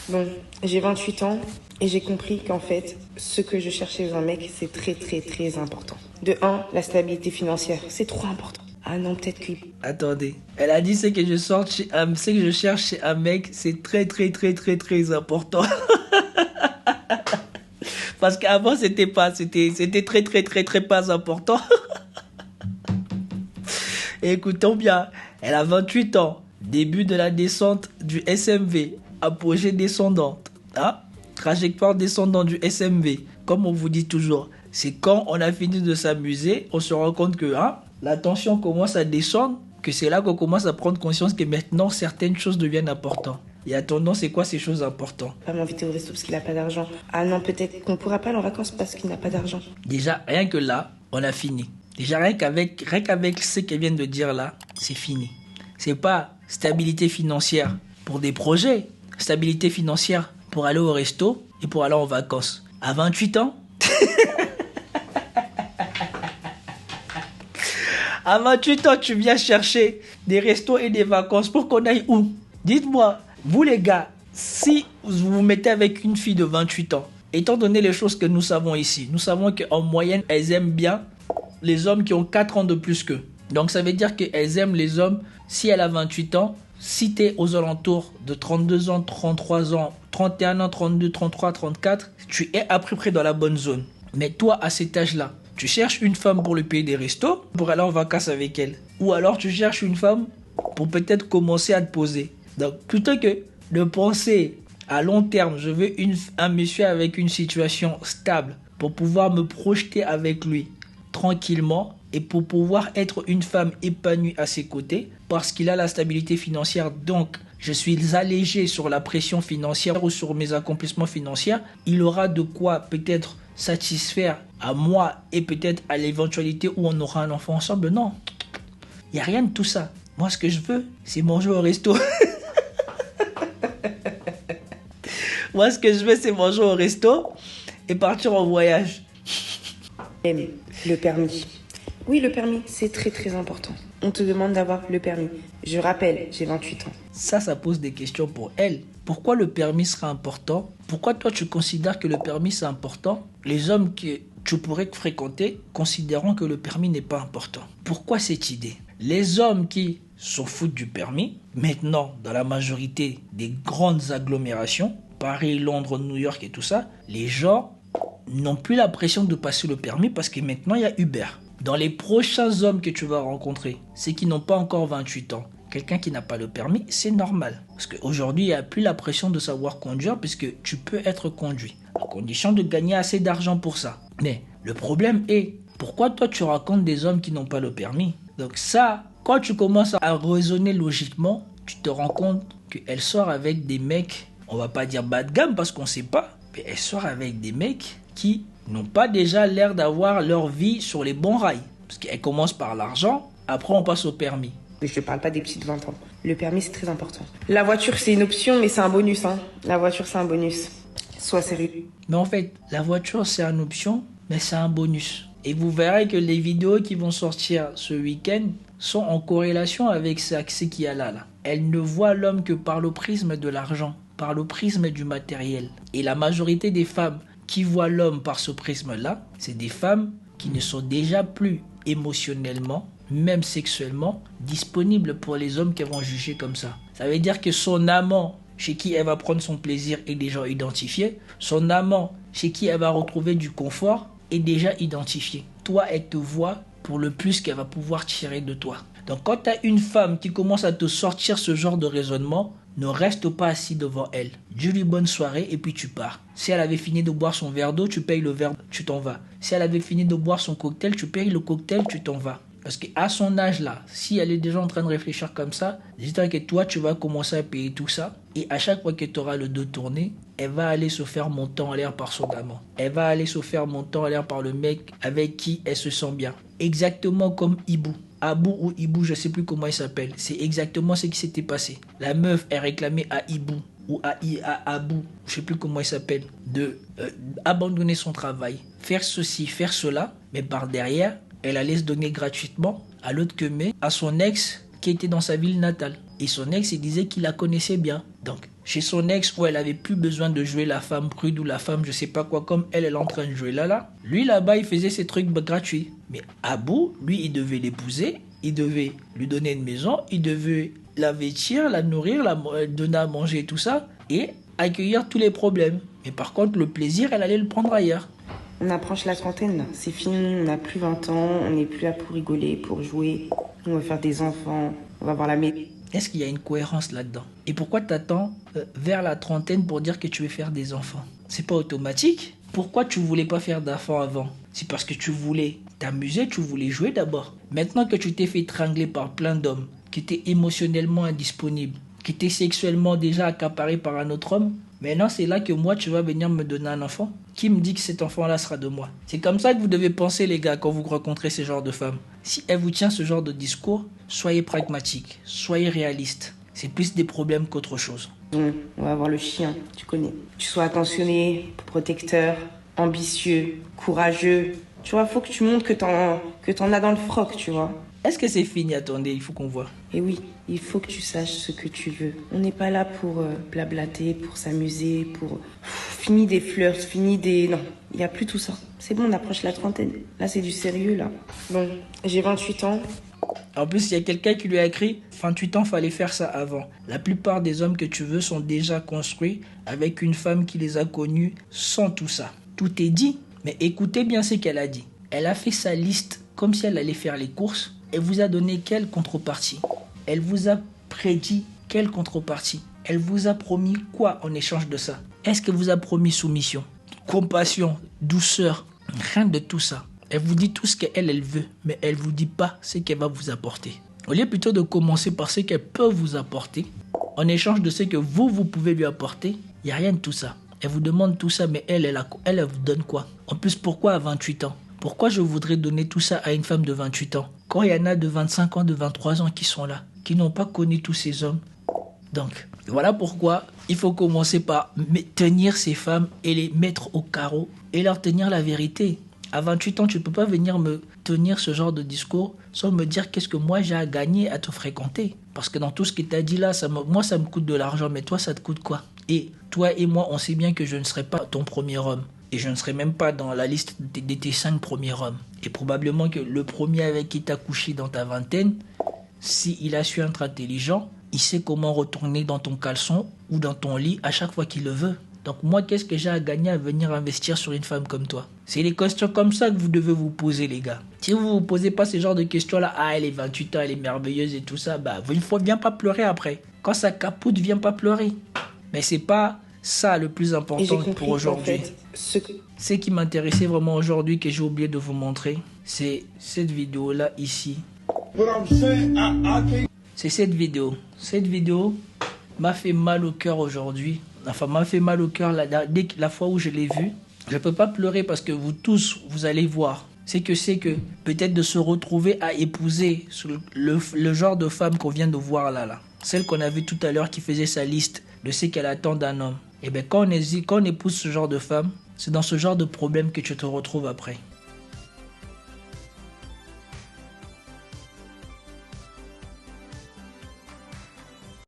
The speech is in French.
Bon, j'ai 28 ans et j'ai compris qu'en fait, ce que je cherchais dans un mec, c'est très très très important. De un, la stabilité financière, c'est trop important. Ah non, peut-être que... Attendez, elle a dit ce que je cherche chez un mec, c'est très très très très très important. Parce qu'avant c'était très très très très pas important. Et écoutons bien, elle a 28 ans, début de la descente du SMV, apogée descendante, hein? Trajectoire descendante du SMV, comme on vous dit toujours. C'est quand on a fini de s'amuser, on se rend compte que la tension commence à descendre, que c'est là qu'on commence à prendre conscience que maintenant certaines choses deviennent importantes. Et attendons, c'est quoi ces choses importantes? Pas m'inviter au resto parce qu'il a pas d'argent. Ah non, peut-être qu'on pourra pas aller en vacances parce qu'il n'a pas d'argent. Déjà, rien que là, on a fini. Déjà, rien qu'avec ce qu'elle vient de dire là, c'est fini. C'est pas stabilité financière pour des projets, stabilité financière pour aller au resto et pour aller en vacances. À 28 ans, à 28 ans, tu viens chercher des restos et des vacances pour qu'on aille où? Dites-moi, vous les gars, si vous vous mettez avec une fille de 28 ans, étant donné les choses que nous savons ici, nous savons qu'en moyenne, elles aiment bien les hommes qui ont 4 ans de plus qu'eux. Donc ça veut dire qu'elles aiment les hommes, si elle a 28 ans, si tu es aux alentours de 32 ans, 33 ans, 31 ans, 32, 33, 34, tu es à peu près dans la bonne zone. Mais toi, à cet âge-là, tu cherches une femme pour lui payer des restos, pour aller en vacances avec elle. Ou alors tu cherches une femme pour peut-être commencer à te poser. Donc plutôt que de penser à long terme, je veux un monsieur avec une situation stable pour pouvoir me projeter avec lui tranquillement et pour pouvoir être une femme épanouie à ses côtés parce qu'il a la stabilité financière. Donc, je suis allégé sur la pression financière ou sur mes accomplissements financiers. Il aura de quoi peut-être satisfaire à moi et peut-être à l'éventualité où on aura un enfant ensemble. Non, il n'y a rien de tout ça. Moi, ce que je veux, c'est manger au resto. Moi, ce que je veux, c'est manger au resto et partir en voyage. Le permis. Oui, le permis, c'est très très important. On te demande d'avoir le permis. Je rappelle, j'ai 28 ans. Ça pose des questions pour elle. Pourquoi le permis sera important? Pourquoi toi tu considères que le permis c'est important? Les hommes que tu pourrais fréquenter considérant que le permis n'est pas important. Pourquoi cette idée? Les hommes qui s'en foutent du permis, maintenant dans la majorité des grandes agglomérations, Paris, Londres, New York et tout ça, les gens n'ont plus la pression de passer le permis parce que maintenant il y a Uber. Dans les prochains hommes que tu vas rencontrer, ceux qui n'ont pas encore 28 ans, quelqu'un qui n'a pas le permis, c'est normal. Parce qu'aujourd'hui, il n'y a plus la pression de savoir conduire puisque tu peux être conduit, à condition de gagner assez d'argent pour ça. Mais le problème est, pourquoi toi tu rencontres des hommes qui n'ont pas le permis? Donc ça, quand tu commences à raisonner logiquement, tu te rends compte qu'elle sort avec des mecs, on va pas dire bas de gamme parce qu'on ne sait pas, mais elle sort avec des mecs qui n'ont pas déjà l'air d'avoir leur vie sur les bons rails. Parce qu'elle commence par l'argent, après on passe au permis. Mais je te parle pas des petits de 20 ans. Le permis, c'est très important. La voiture, c'est une option, mais c'est un bonus. La voiture, c'est un bonus. Sois sérieux. Mais en fait, la voiture, c'est une option, mais c'est un bonus. Et vous verrez que les vidéos qui vont sortir ce week-end sont en corrélation avec ce qu'il y a là. Elle ne voit l'homme que par le prisme de l'argent, par le prisme du matériel. Et la majorité des femmes qui voient l'homme par ce prisme-là, c'est des femmes qui ne sont déjà plus émotionnellement, même sexuellement, disponibles pour les hommes qu'elles vont juger comme ça. Ça veut dire que son amant, chez qui elle va prendre son plaisir, est déjà identifié. Son amant, chez qui elle va retrouver du confort, est déjà identifié. Toi, elle te voit pour le plus qu'elle va pouvoir tirer de toi. Donc quand tu as une femme qui commence à te sortir ce genre de raisonnement, ne reste pas assis devant elle. Dis-lui bonne soirée et puis tu pars. Si elle avait fini de boire son verre d'eau, tu payes le verre, tu t'en vas. Si elle avait fini de boire son cocktail, tu payes le cocktail, tu t'en vas. Parce qu'à son âge là, si elle est déjà en train de réfléchir comme ça, j'espère que toi tu vas commencer à payer tout ça. Et à chaque fois que tu auras le dos tourné, elle va aller se faire monter en l'air par son amant. Elle va aller se faire monter en l'air par le mec avec qui elle se sent bien. Exactement comme Ibou. Abou ou Ibou, je ne sais plus comment il s'appelle. C'est exactement ce qui s'était passé. La meuf est réclamée à Ibou ou à Abou, je ne sais plus comment il s'appelle, de abandonner son travail, faire ceci, faire cela, mais par derrière, elle allait se donner gratuitement à l'autre que à son ex qui était dans sa ville natale. Et son ex, il disait qu'il la connaissait bien. Donc, chez son ex où elle avait plus besoin de jouer la femme prude ou la femme je sais pas quoi comme elle est en train de jouer là. Lui là-bas il faisait ses trucs gratuits. Mais Abou, lui il devait l'épouser, il devait lui donner une maison, il devait la vêtir, la nourrir, donner à manger et tout ça et accueillir tous les problèmes. Mais par contre le plaisir elle allait le prendre ailleurs. On approche la trentaine, là. C'est fini, on n'a plus 20 ans, on n'est plus là pour rigoler, pour jouer. On va faire des enfants, on va voir la maison. Est-ce qu'il y a une cohérence là-dedans? Et pourquoi t'attends vers la trentaine pour dire que tu veux faire des enfants? C'est pas automatique. Pourquoi tu voulais pas faire d'enfants avant? C'est parce que tu voulais t'amuser, tu voulais jouer d'abord. Maintenant que tu t'es fait étrangler par plein d'hommes, qui étaient émotionnellement indisponibles, qui étaient sexuellement déjà accaparés par un autre homme, maintenant c'est là que moi tu vas venir me donner un enfant. Qui me dit que cet enfant-là sera de moi? C'est comme ça que vous devez penser les gars quand vous rencontrez ce genre de femmes. Si elle vous tient ce genre de discours, soyez pragmatique, soyez réaliste. C'est plus des problèmes qu'autre chose. On va avoir le chien, tu connais. Tu sois attentionné, protecteur, ambitieux, courageux. Tu vois, faut que tu montres que t'en as dans le froc, tu vois. Est-ce que c'est fini? Attendez, il faut qu'on voit. Et oui, il faut que tu saches ce que tu veux. On n'est pas là pour blablater, pour s'amuser, pour... Fini des fleurs, fini des... Non, il n'y a plus tout ça. C'est bon, on approche la trentaine. Là, c'est du sérieux, là. Bon, j'ai 28 ans. En plus, il y a quelqu'un qui lui a écrit « 28 ans, fallait faire ça avant. La plupart des hommes que tu veux sont déjà construits avec une femme qui les a connus sans tout ça. » Tout est dit, mais écoutez bien ce qu'elle a dit. Elle a fait sa liste comme si elle allait faire les courses. Elle vous a donné quelle contrepartie? Elle vous a prédit quelle contrepartie? Elle vous a promis quoi en échange de ça? Est-ce qu'elle vous a promis soumission, compassion, douceur? Rien de tout ça. Elle vous dit tout ce qu'elle veut, mais elle ne vous dit pas ce qu'elle va vous apporter. Au lieu plutôt de commencer par ce qu'elle peut vous apporter, en échange de ce que vous pouvez lui apporter, il n'y a rien de tout ça. Elle vous demande tout ça, mais elle vous donne quoi? En plus, pourquoi à 28 ans? Pourquoi je voudrais donner tout ça à une femme de 28 ans? Quand il y en a de 25 ans, de 23 ans qui sont là, qui n'ont pas connu tous ces hommes. Donc, voilà pourquoi il faut commencer par tenir ces femmes et les mettre au carreau et leur tenir la vérité. À 28 ans, tu ne peux pas venir me tenir ce genre de discours sans me dire qu'est-ce que moi j'ai à gagner à te fréquenter. Parce que dans tout ce que tu as dit là, moi ça me coûte de l'argent, mais toi ça te coûte quoi? Et toi et moi, on sait bien que je ne serai pas ton premier homme. Et je ne serai même pas dans la liste de tes 5 premiers hommes. Et probablement que le premier avec qui tu as couché dans ta vingtaine, s'il a su être intelligent, il sait comment retourner dans ton caleçon ou dans ton lit à chaque fois qu'il le veut. Donc moi, qu'est-ce que j'ai à gagner à venir investir sur une femme comme toi? C'est des questions comme ça que vous devez vous poser, les gars. Si vous ne vous posez pas ce genre de questions-là, ah, elle est 28 ans, elle est merveilleuse et tout ça, bah, viens pas pleurer après. Quand ça capote, viens pas pleurer. Mais c'est pas ça le plus important pour aujourd'hui. Ce qui m'intéressait vraiment aujourd'hui, que j'ai oublié de vous montrer, c'est cette vidéo-là ici. C'est cette vidéo. Cette vidéo m'a fait mal au cœur aujourd'hui. Enfin, m'a fait mal au cœur la fois où je l'ai vue. Je ne peux pas pleurer parce que vous tous, vous allez voir. C'est que peut-être de se retrouver à épouser le genre de femme qu'on vient de voir là. Celle qu'on a vue tout à l'heure qui faisait sa liste de ce qu'elle attend d'un homme. Et bien quand on épouse ce genre de femme, c'est dans ce genre de problème que tu te retrouves après.